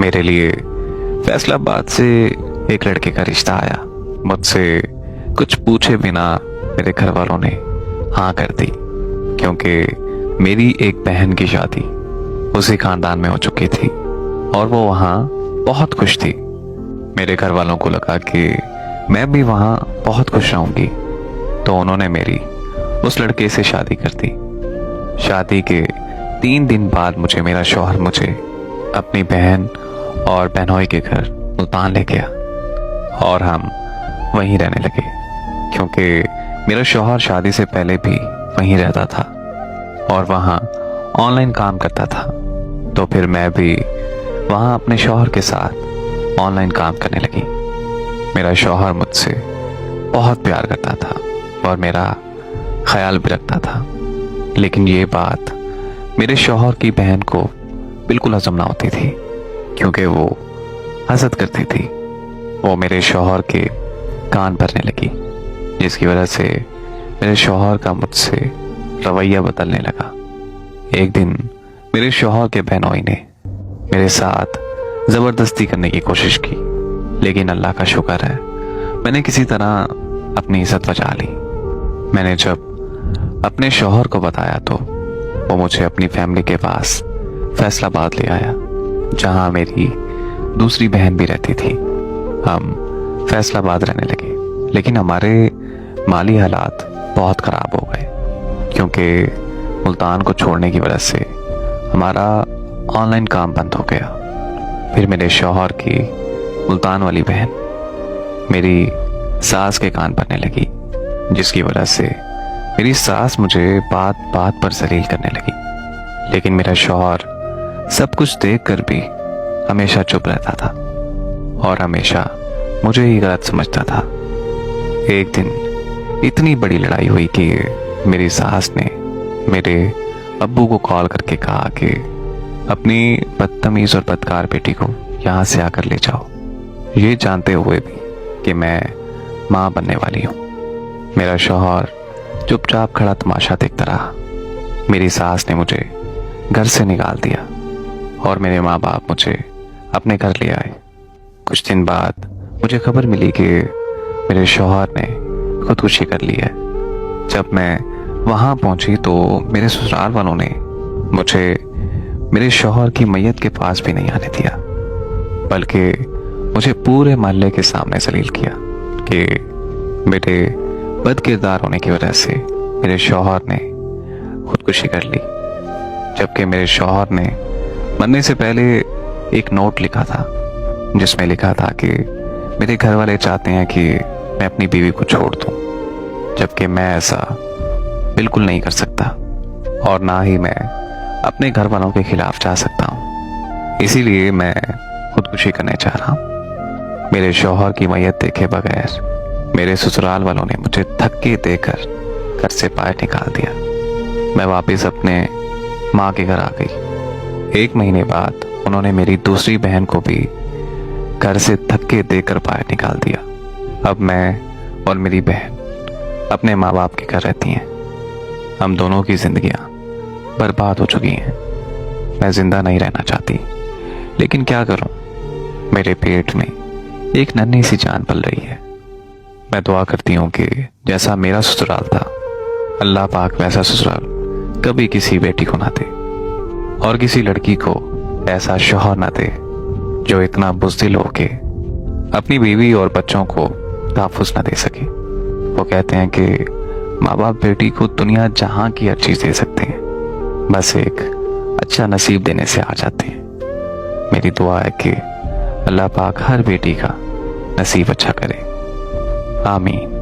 मेरे लिए फैसलाबाद से एक लड़के का रिश्ता आया। मुझसे कुछ पूछे बिना मेरे घर वालों ने हाँ कर दी, क्योंकि मेरी एक बहन की शादी उसी खानदान में हो चुकी थी और वो वहाँ बहुत खुश थी। मेरे घर वालों को लगा कि मैं भी वहाँ बहुत खुश रहूंगी, तो उन्होंने मेरी उस लड़के से शादी कर दी। शादी के 3 दिन बाद मेरा शौहर मुझे अपनी बहन और बहनोई के घर मुल्तान ले गया और हम वहीं रहने लगे, क्योंकि मेरा शौहर शादी से पहले भी वहीं रहता था और वहाँ ऑनलाइन काम करता था। तो फिर मैं भी वहाँ अपने शौहर के साथ ऑनलाइन काम करने लगी। मेरा शौहर मुझसे बहुत प्यार करता था और मेरा ख्याल भी रखता था, लेकिन ये बात मेरे शौहर की बहन को बिल्कुल हजम ना होती थी, क्योंकि वो हसद करती थी। वो मेरे शौहर के कान भरने लगी, जिसकी वजह से मेरे शौहर का मुझसे रवैया बदलने लगा। एक दिन मेरे शौहर के बहनोई ने मेरे साथ ज़बरदस्ती करने की कोशिश की, लेकिन अल्लाह का शुक्र है मैंने किसी तरह अपनी इज्जत बचा ली। मैंने जब अपने शौहर को बताया तो वो मुझे अपनी फैमिली के पास फैसलाबाद ले आया, जहाँ मेरी दूसरी बहन भी रहती थी। हम फैसलाबाद रहने लगे, लेकिन हमारे माली हालात बहुत ख़राब हो गए, क्योंकि मुल्तान को छोड़ने की वजह से हमारा ऑनलाइन काम बंद हो गया। फिर मेरे शौहर की मुल्तान वाली बहन मेरी सास के कान भरने लगी, जिसकी वजह से मेरी सास मुझे बात बात पर जलील करने लगी। लेकिन मेरा शौहर सब कुछ देखकर भी हमेशा चुप रहता था और हमेशा मुझे ही गलत समझता था। एक दिन इतनी बड़ी लड़ाई हुई कि मेरी सास ने मेरे अब्बू को कॉल करके कहा कि अपनी बदतमीज और बदकार बेटी को यहाँ से आकर ले जाओ, ये जानते हुए भी कि मैं माँ बनने वाली हूँ। मेरा शौहर चुपचाप खड़ा तमाशा देखता रहा। मेरी सास ने मुझे घर से निकाल दिया और मेरे माँ बाप मुझे अपने घर ले आए। कुछ दिन बाद मुझे खबर मिली कि मेरे शौहर ने खुदकुशी कर ली है। जब मैं वहाँ पहुंची तो मेरे ससुराल वालों ने मुझे मेरे शौहर की मैयत के पास भी नहीं आने दिया, बल्कि मुझे पूरे मोहल्ले के सामने जलील किया कि मेरे बदकिरदार होने की वजह से मेरे शौहर ने खुदकुशी कर ली। जबकि मेरे शौहर ने मरने से पहले एक नोट लिखा था, जिसमें लिखा था कि मेरे घर वाले चाहते हैं कि मैं अपनी बीवी को छोड़ दूं, जबकि मैं ऐसा बिल्कुल नहीं कर सकता और ना ही मैं अपने घर वालों के खिलाफ जा सकता हूँ। इसीलिए मैं खुदकुशी करने चाह रहा हूँ। मेरे शौहर की मैयत देखे बगैर मेरे ससुराल वालों ने मुझे धक्के देकर घर से बाहर निकाल दिया। मैं वापस अपने माँ के घर आ गई। 1 महीने बाद उन्होंने मेरी दूसरी बहन को भी घर से धक्के देकर बाहर निकाल दिया। अब मैं और मेरी बहन अपने माँ बाप के घर रहती हैं। हम दोनों की जिंदगियां बर्बाद हो चुकी हैं। मैं जिंदा नहीं रहना चाहती, लेकिन क्या करूं, मेरे पेट में एक नन्ही सी जान पल रही है। मैं दुआ करती हूँ कि जैसा मेरा ससुराल था, अल्लाह पाक वैसा ससुराल कभी किसी बेटी को ना दे और किसी लड़की को ऐसा शौहर ना दे जो इतना बुज़दिल हो के अपनी बीवी और बच्चों को तहफ़्फ़ुज़ ना दे सके। वो कहते हैं कि माँ बाप बेटी को दुनिया जहाँ की हर चीज़ दे सकते हैं, बस एक अच्छा नसीब देने से आ जाते हैं। मेरी दुआ है कि अल्लाह पाक हर बेटी का नसीब अच्छा करे। आमीन।